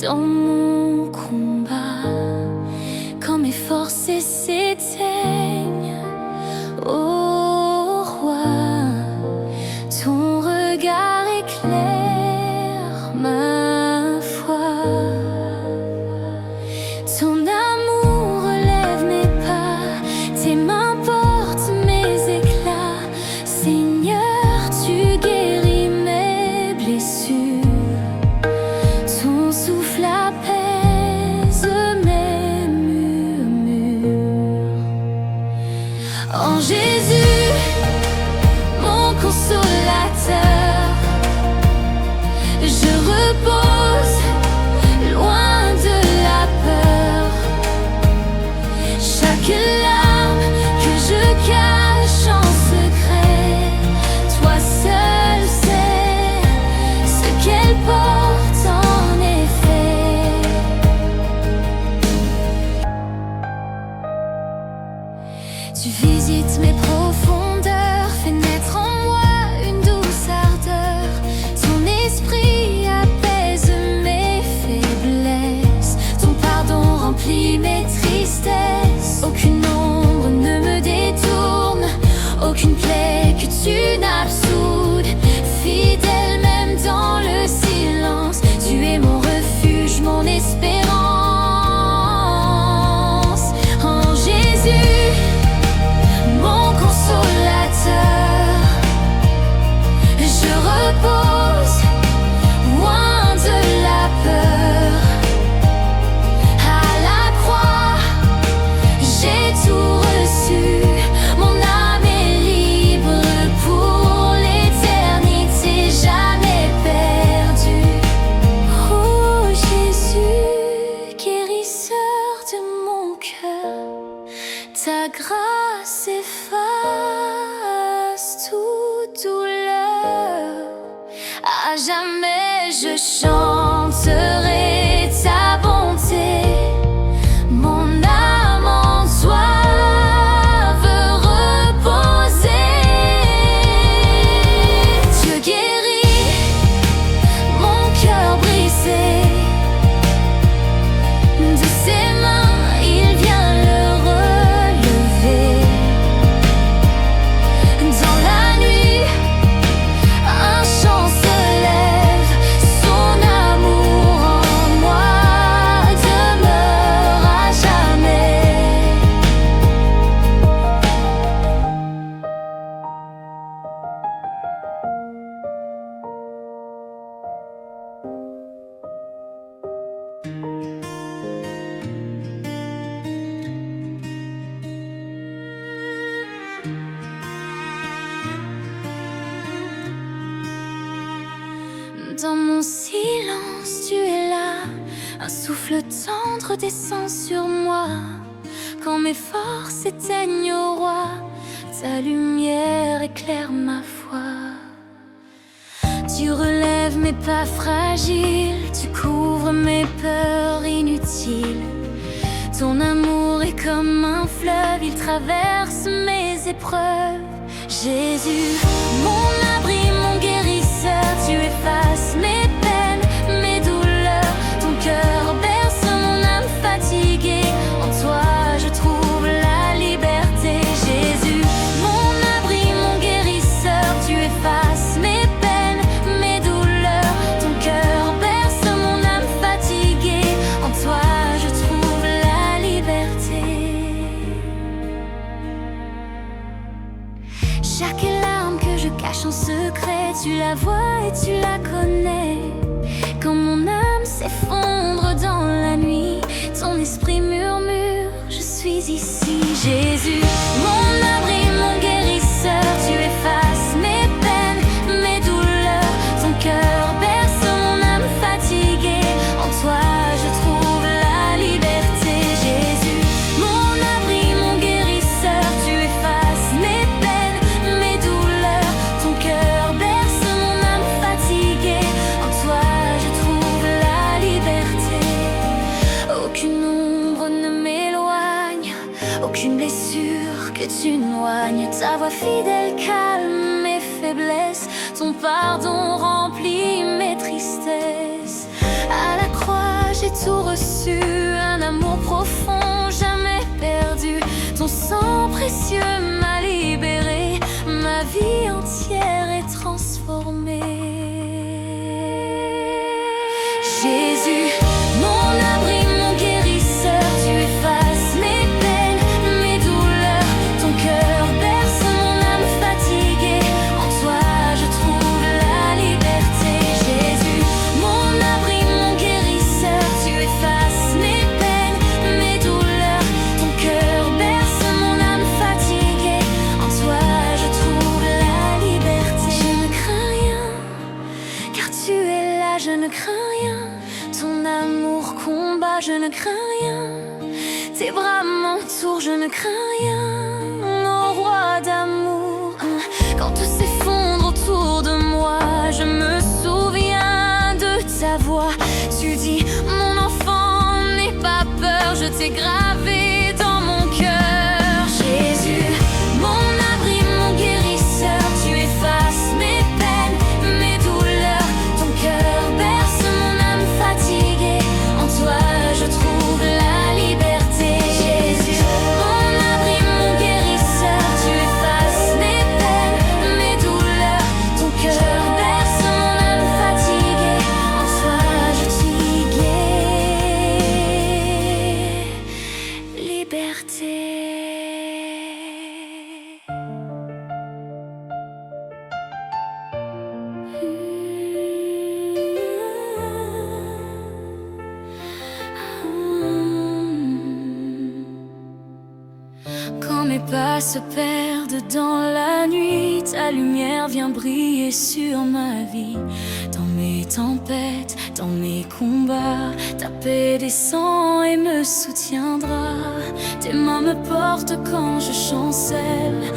dans mon combat, quand mes forces s'éteignent, ô roi, ton regard éclaire ma foi. Ton amour relève mes pas, tes mains portent mes éclats. Seigneur, tu guéris mes blessures, ton souffle apaise mes murmures. En Jésus, mon consolateur, je repose loin de la peur. Chaque larme que je cache en secret, toi seul sais ce qu'elle porte en effet. Tu visites mes profondeurs, fais naître en moi une douce ardeur. Ton esprit apaise mes faiblesses, ton pardon remplit mes tristesses. Aucune ombre ne me détourne, aucune plaie que tu n'absoudes. Fidèle même dans le silence, tu es mon refuge, mon espérance. En Jésus, mon consolateur, je repose loin de la peur. À la croix, j'ai tout reçu, mon âme est libre pour l'éternité, jamais perdue. Oh Jésus, guérisseur de mon cœur, ta grâce efface toute douleur. À jamais je chanterai ta bonté, mon âme en toi veut reposer. Dieu guérit mon cœur brisé, de ses mains il vient le relever. Dans la nuit, un chant se lève, son amour en moi demeure à jamais. Dans mon silence, tu es là, un souffle tendre descend sur moi. Quand mes forces s'éteignent, ô roi, ta lumière éclaire ma foi. Tu relèves mes pas fragiles, tu couvres mes peurs inutiles. Ton amour est comme un fleuve, il traverse mes épreuves. Jésus, mon abri, mon guérisseur, tu effaces mes peines, mes douleurs. Ton cœur berce mon âme fatiguée, en toi je trouve la liberté. Jésus, mon abri, mon guérisseur, tu effaces mes peines, mes douleurs. Ton cœur berce mon âme fatiguée, en toi je trouve la liberté. Chaque larme que je cache en secret, tu la vois et tu la connais. Quand mon âme s'effondre dans la nuit, ton esprit murmure, je suis ici. Jésus, mon abri, mon guérisseur, tu effaces mes peines, mes douleurs. Ton cœur berce mon âme fatiguée, en toi je trouve la liberté. Jésus, mon abri, mon guérisseur, tu effaces mes peines, mes douleurs. Ton cœur berce mon âme fatiguée, en toi je trouve la liberté. Aucune ombre ne m'éloigne, aucune blessure que tu noignes. Ta voix fidèle calme mes faiblesses, ton pardon remplit mes tristesses. À la croix j'ai tout reçu, un amour profond, jamais perdu. Ton sang précieux m'a libéré, ma vie entière est transformée. Jésus, mon abri, mon guérisseur, tu effaces mes peines, mes douleurs. Ton cœur berce mon âme fatiguée, en toi je trouve la liberté. Jésus, mon abri, mon guérisseur, tu effaces mes peines, mes douleurs. Ton cœur berce mon âme fatiguée, en toi je trouve la liberté. Je ne crains rien, car tu es là, je ne crains rien. Ton amour combat, je ne crains rien. Tes bras m'entourent, je ne crains rien. Mon roi d'amour, quand tout s'effondre autour de moi, je me souviens de ta voix. Tu dis, mon enfant, n'aie pas peur, je t'ai gravé dans mon cœur. Jésus, mon abri, mon guérisseur, tu effaces mes peines, mes douleurs. Ton cœur berce mon âme fatiguée, en toi je trouve la liberté. Jésus, mon abri, mon guérisseur, tu effaces mes peines, mes douleurs. Ton cœur berce mon âme fatiguée, en toi je suis gai. Liberté. Quand mes pas se perdent dans la nuit, ta lumière vient briller sur ma vie. Dans mes tempêtes, dans mes combats, ta paix descend et me soutiendra. Tes mains me portent quand je chancelle,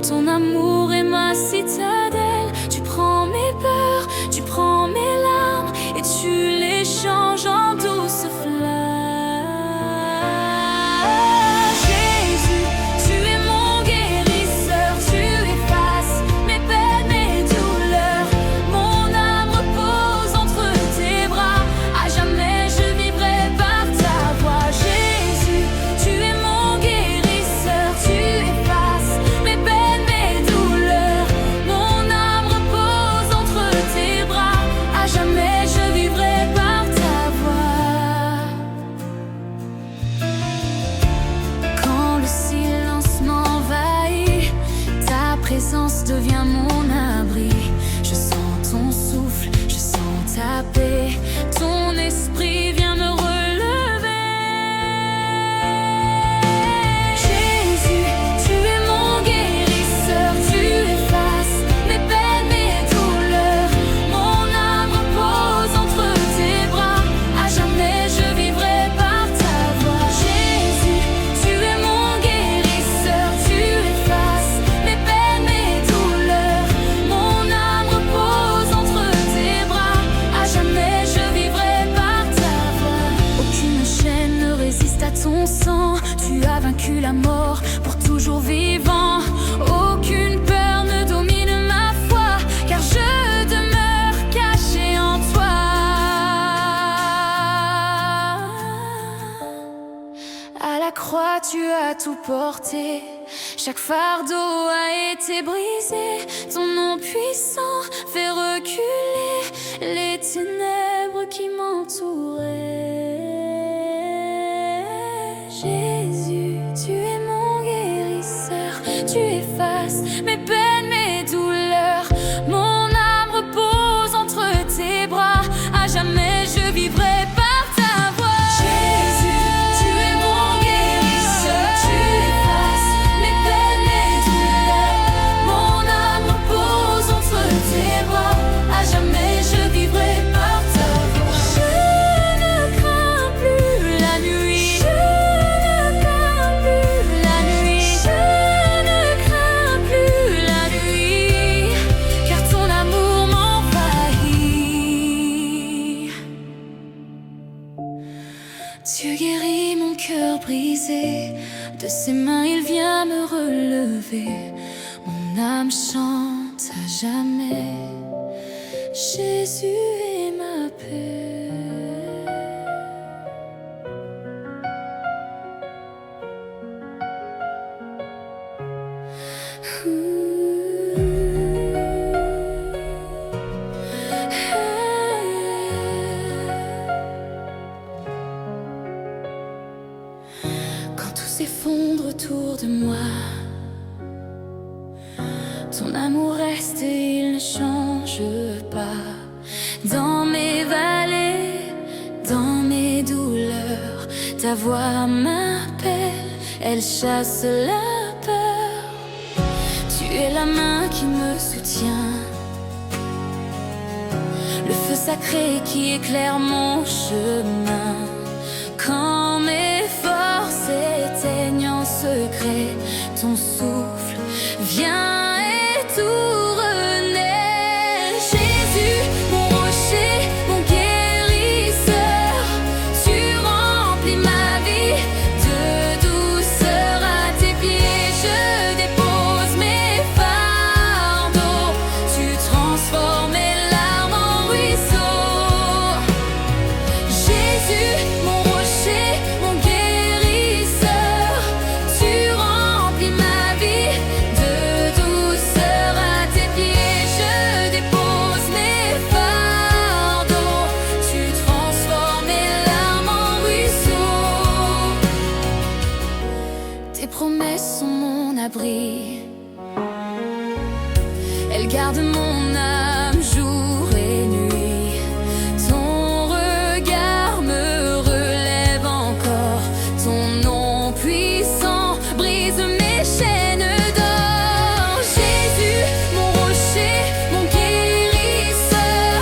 ton amour est ma citadelle. Tu prends mes peurs, tu prends mes larmes et tu les changes en douces flammes. Devient mon abri. Je sens ton souffle, je sens ta paix. Ton esprit vient me relever. Jésus, tu es mon guérisseur, tu effaces mes peines, mes douleurs. Mon âme repose entre tes bras. À jamais je vivrai par ta voix. Jésus, tu es mon guérisseur, tu effaces mes peines, mes ton sang, tu as vaincu la mort pour toujours vivant. Aucune peur ne domine ma foi, car je demeure caché en toi. À la croix tu as tout porté, chaque fardeau a été brisé. Ton nom puissant fait reculer les ténèbres qui m'entouraient. Jésus, tu es mon guérisseur, tu effaces mes peines, mes douleurs. Mon âme repose entre tes bras, à jamais je vivrai par ta voix. Jésus, tu es mon guérisseur, tu effaces mes peines, mes douleurs. Mon âme repose entre tes bras, à jamais je vivrai par ta voix. Je ne crains plus la nuit. Tu guéris mon cœur brisé, de ses mains il vient me relever. Mon âme chante à jamais, Jésus est ma paix. Quand tout s'effondre autour de moi, ton amour reste et il ne change pas. Dans mes vallées, dans mes douleurs, ta voix m'appelle, elle chasse la peur. Tu es la main qui me soutient, le feu sacré qui éclaire mon chemin. Quand mes forces s'éteignent en secret, ton souffle vient et tout renaît. Jésus, mon rocher, mon guérisseur, tu remplis ma vie de douceur. À tes pieds je dépose mes fardeaux, tu transformes mes larmes en ruisseaux. Jésus, mon rocher, mon guérisseur, tu remplis ma vie de douceur. À tes pieds je dépose mes fardeaux, tu transformes mes larmes en ruisseaux. Tes promesses sont mon abri, elles gardent mon âme jour et nuit. Ton regard me relève encore, ton nom puissant brise mes chaînes d'or. Jésus, mon rocher, mon guérisseur,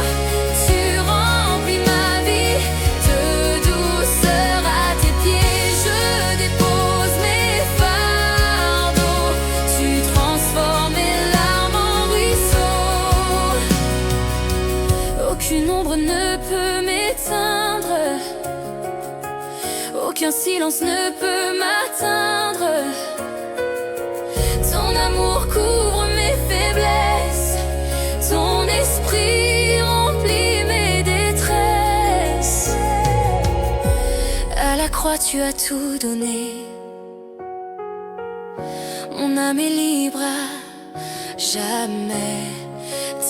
tu remplis ma vie de douceur. À tes pieds je dépose mes fardeaux, tu transformes mes larmes en ruisseaux. Aucune ombre ne peut m'éteindre, aucun silence ne peut m'atteindre. Ton amour couvre mes faiblesses, ton esprit remplit mes détresses. À la croix tu as tout donné, mon âme est libre à jamais.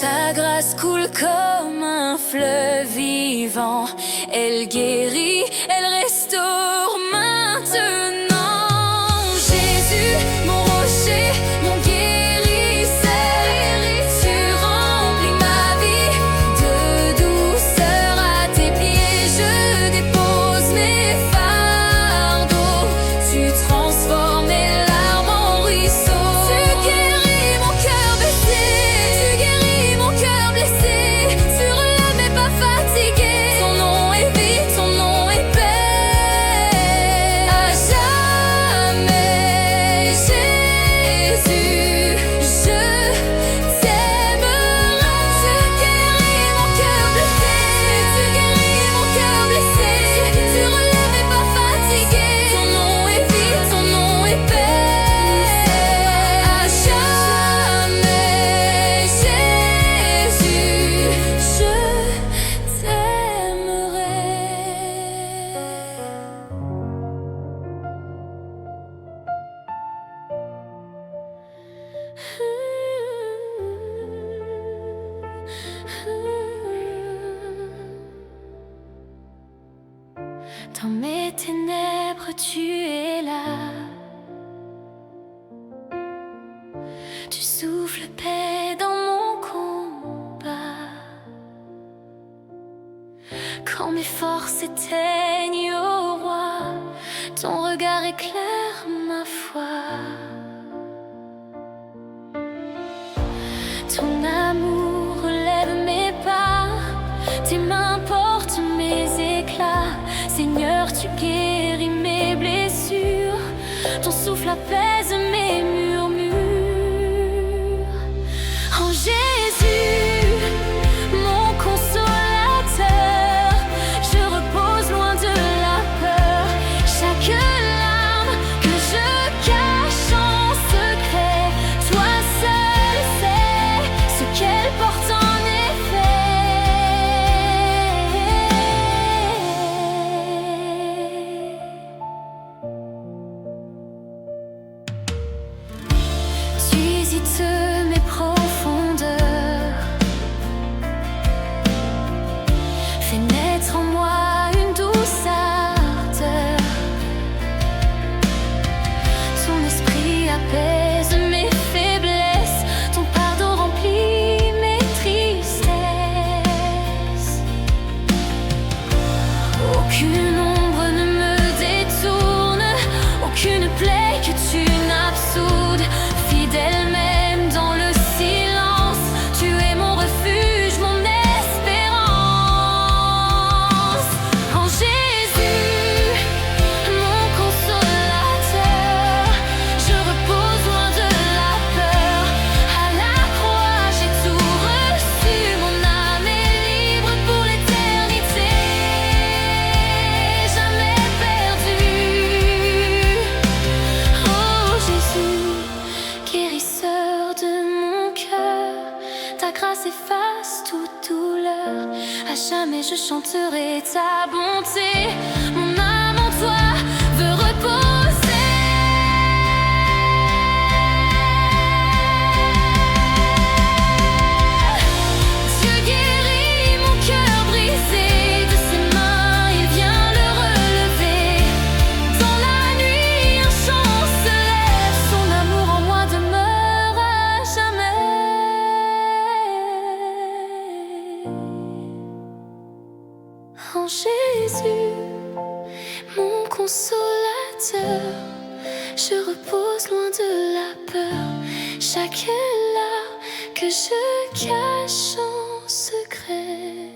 Ta grâce coule comme un fleuve vivant, elle guérit, elle restaure maintenant. Jésus, mon rocher, mon guérisseur, tu remplis ma vie de douceur. À tes pieds je dépose mes fardeaux, tu transformes mes larmes en ruisseaux. Tu guéris mon cœur blessé, tu guéris mon cœur blessé, tu relèves mais pas fatigué. Ton nom est vie, ton nom est paix. À jamais, Jésus, je t'aimerai. Tu guéris mon cœur blessé, tu guéris mon cœur blessé, tu relèves mais pas fatigué. Ton nom est vie, ton nom est paix. À jamais, Jésus, je t'aimerai. Dans mes ténèbres, tu es là. Tu souffles paix dans mon combat. Quand mes forces s'éteignent, ô roi, ton regard éclaire ma foi. Ton amour relève mes pas, tes mains portent mes éclats. Seigneur, tu guéris mes blessures, ton souffle apaise mes murmures. En Jésus, mon consolateur, je repose loin de la peur. Chaque larme que je cache en mes profondeurs. Fais naître en moi une douce ardeur. Ton esprit apaise mes faiblesses, ton pardon remplit mes tristesses. Aucune ombre ne me détourne, aucune plaie que tu n'absoudes. Fidèle même dans le silence, tu es mon refuge, mon espérance. En Jésus, mon consolateur, je repose loin de la peur. À la croix, j'ai tout reçu, mon âme est libre pour l'éternité, jamais perdue. Oh Jésus, guérisseur de mon cœur, ta grâce efface toute douleur. À jamais je chanterai ta bonté, mon âme en toi veut reposer. Dieu guérit mon cœur brisé, de ses mains il vient le relever. Dans la nuit un chant se lève, son amour en moi demeure à jamais. En Jésus, mon consolateur, je repose loin de la peur. Chaque larme que je cache en secret.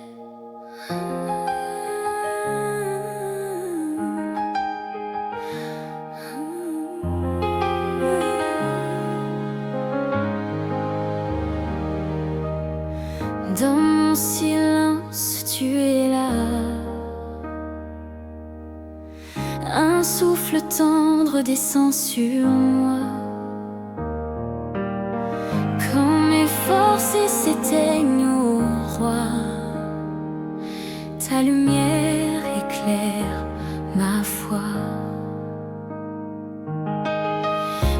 Dans mon silence, tu es là. Un souffle tendre descend sur moi. Quand mes forces s'éteignent au roi, ta lumière éclaire ma foi.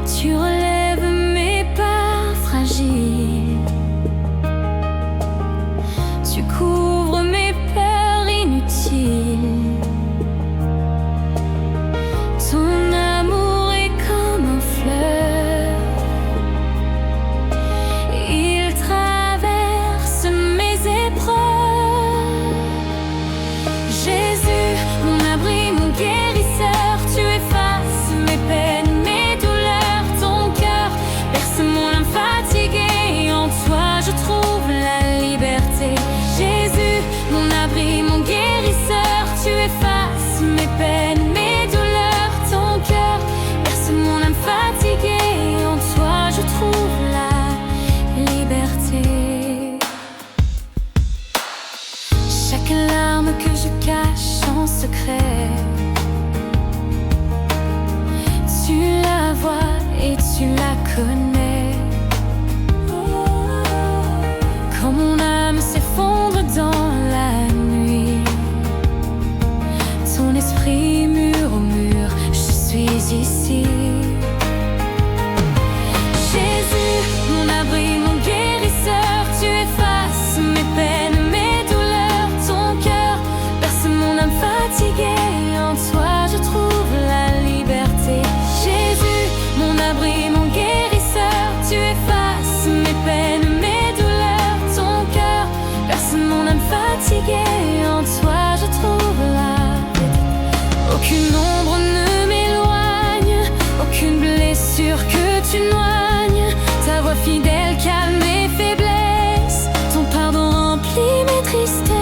Tu relèves mes pas fragiles, tu couvres mes peurs inutiles. Ton amour est comme un fleuve, il traverse mes épreuves. Jésus, mon abri, mon guérisseur, tu effaces mes peines, mes douleurs. Ton cœur berce mon âme fatiguée, en toi je trouve la liberté. Jésus, mon abri, mon guérisseur, tu effaces mes peines, mes douleurs. Ton cœur berce mon âme fatiguée, en toi je trouve la liberté. Chaque larme que je cache en secret, tu la vois et tu la connais. Quand mon âme s'effondre dans la nuit, ton esprit mur au mur, je suis ici. Jésus, mon abri, mon guérisseur, tu effaces mes peines, mes douleurs. Ton cœur berce mon âme fatiguée, en toi je trouve la liberté. Jésus, mon abri, mon guérisseur, tu effaces mes peines, mes douleurs. Ton cœur berce mon âme fatiguée, en toi je trouve la liberté. Aucune ombre ne m'éloigne, aucune blessure que tu noignes. Ta voix fidèle calme mes faiblesses, ton pardon remplit mes tristesses.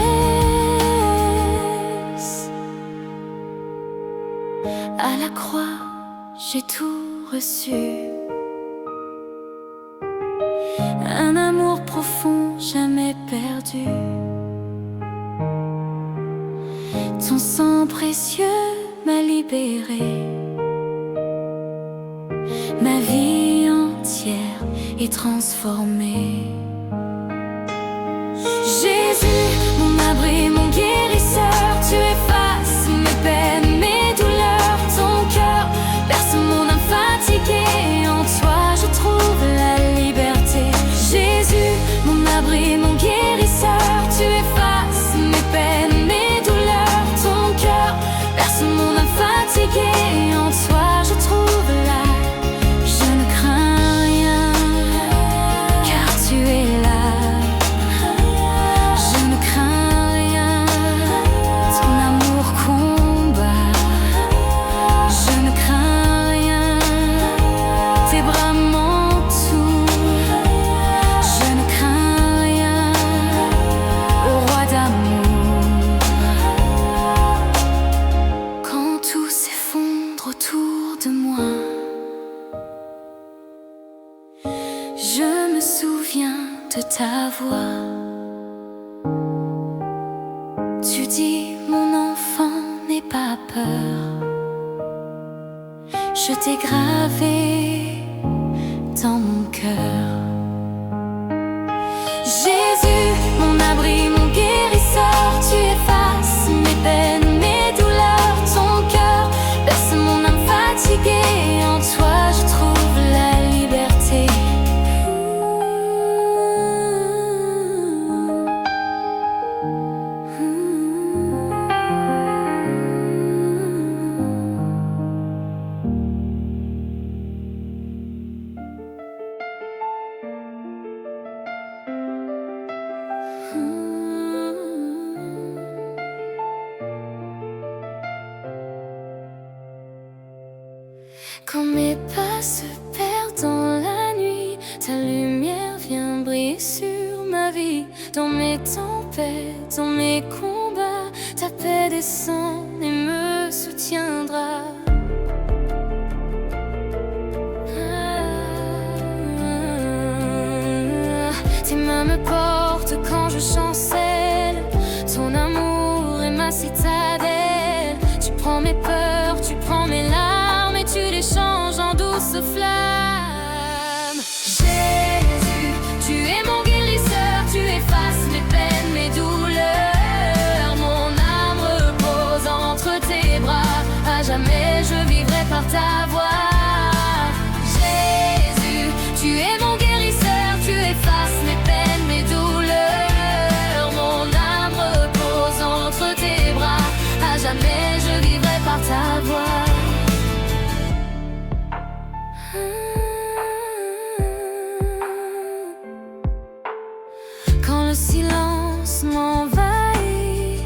À la croix, j'ai tout reçu, un amour profond jamais perdu. Ton sang précieux m'a libéré, ma vie entière est transformée. Jésus, mon abri, mon guérisseur, tu effaces mes peines, mes douleurs. Ton cœur berce mon âme fatiguée, en toi je trouve la liberté. Je me souviens de ta voix. Tu dis mon enfant n'aie pas peur. Je t'ai gravé dans mon cœur. Jésus, mon abri, mon guérisseur, tu effaces mes peines, mes douleurs, ton cœur berce mon âme fatiguée. En toi je trouve la liberté. Quand mes pas se perdent dans la nuit, ta lumière vient briller sur ma vie. Dans mes tempêtes, dans mes combats, ta paix descend et me soutiendra. Tes mains me portent quand je chancelle, ton amour est ma citadelle. Tu prends mes peurs, tu prends mes larmes et tu les changes en douces flammes. Jésus, tu es mon guérisseur, tu effaces mes peines, mes douleurs. Mon âme repose entre tes bras, à jamais je vivrai par ta voix. Jésus, tu es mon guérisseur, tu effaces mes peines, mes douleurs. Mon âme repose entre tes bras, à jamais je vivrai par ta voix. Quand le silence m'envahit,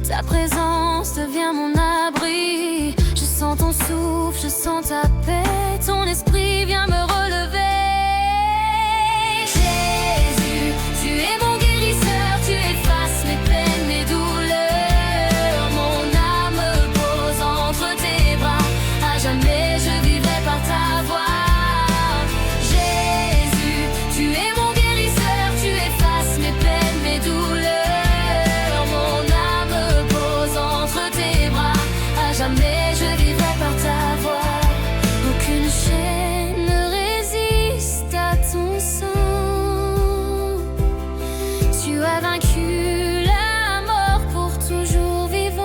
ta présence devient mon abri. Je sens ton souffle, je sens ta paix, ton esprit vient me relever. Jésus, tu es mon guérisseur, tu effaces mes peines, mes douleurs. Mon âme repose entre tes bras, à jamais je vivrai par ta voix. Jésus, tu es mon guérisseur, tu effaces mes peines, mes douleurs. Mon âme repose entre tes bras, à jamais je vivrai par ta voix. Aucune chaîne ne résiste à ton sang. Tu as vaincu la mort pour toujours vivant.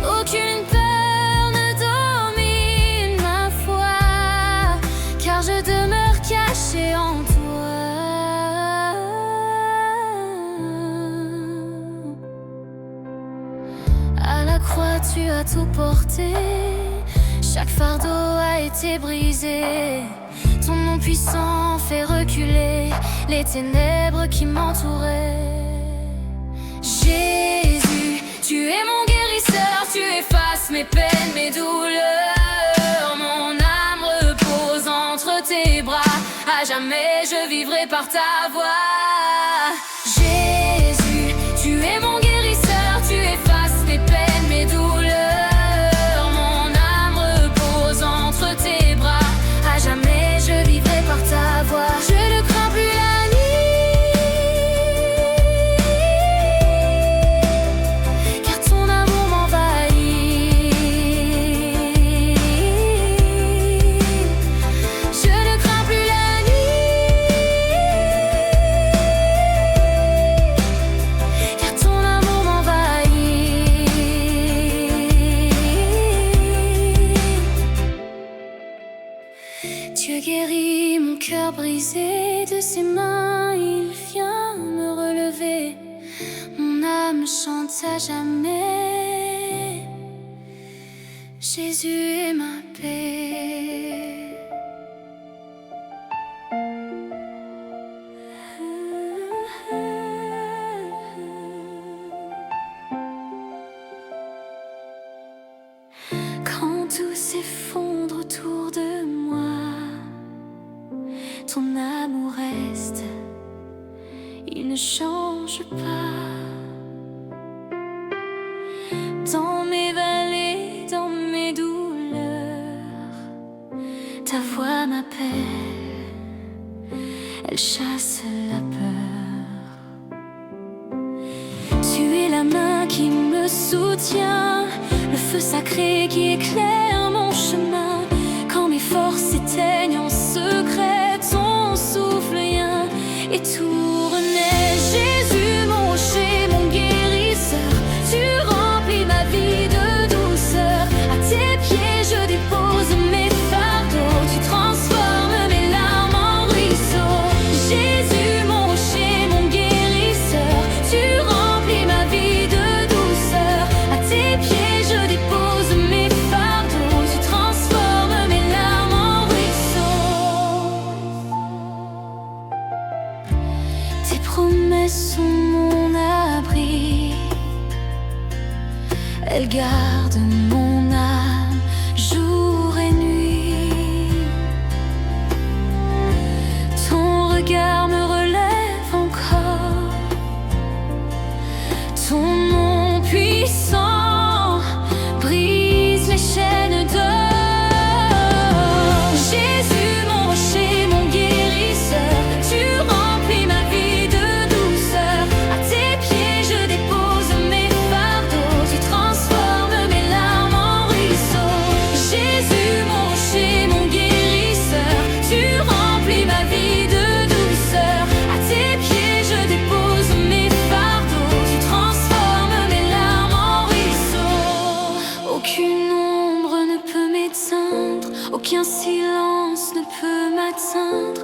Aucune peur ne domine ma foi, car je demeure caché en toi. À la croix tu as tout porté, chaque fardeau a été brisé. Ton nom puissant fait reculer les ténèbres qui m'entouraient. Jésus, tu es mon guérisseur, tu effaces mes peines, mes douleurs. Mon âme repose entre tes bras, à jamais je vivrai par ta voix. Jésus, tu es mon guérisseur, tu effaces mes peines, mes douleurs. Mon âme repose entre tes bras, à jamais je vivrai par ta voix. Je ne crains plus la nuit, car ton amour m'envahit. Je ne crains plus la nuit, car ton amour m'envahit. Dieu guérit mon cœur brisé, de ses mains il vient me relever. Mon âme chante à jamais, Jésus est ma paix. Quand tout s'effondre autour de moi, ton amour reste, il ne change pas. Dans mes vallées, dans mes douleurs, ta voix m'appelle, elle chasse la peur. Tu es la main qui me soutient, le feu sacré qui éclaire mon chemin. Quand mes forces s'éteignent en secret, ton souffle vient et tout renaît. Jésus, mon rocher, mon guérisseur, tu remplis ma vie de douceur. À tes pieds je dépose mes fardeaux, tu transformes mes larmes en ruisseaux. Jésus, mon rocher, mon guérisseur, tu remplis ma vie de douceur. À tes pieds je dépose mes fardeaux, tu transformes mes larmes en ruisseaux. Tes promesses sont mon abri, elles gardent mon âme jour et nuit. Ton regard me relève encore, ton nom puissant brise les chaînes d'or. Jésus, mon rocher, mon guérisseur, tu remplis ma vie de douceur. À tes pieds je dépose mes fardeaux, tu transformes mes larmes en ruisseaux. Jésus, mon rocher, mon guérisseur, tu remplis ma vie de douceur. À tes pieds je dépose mes fardeaux, tu transformes mes larmes en ruisseaux. Aucune ombre ne peut m'éteindre, aucun silence ne peut m'atteindre.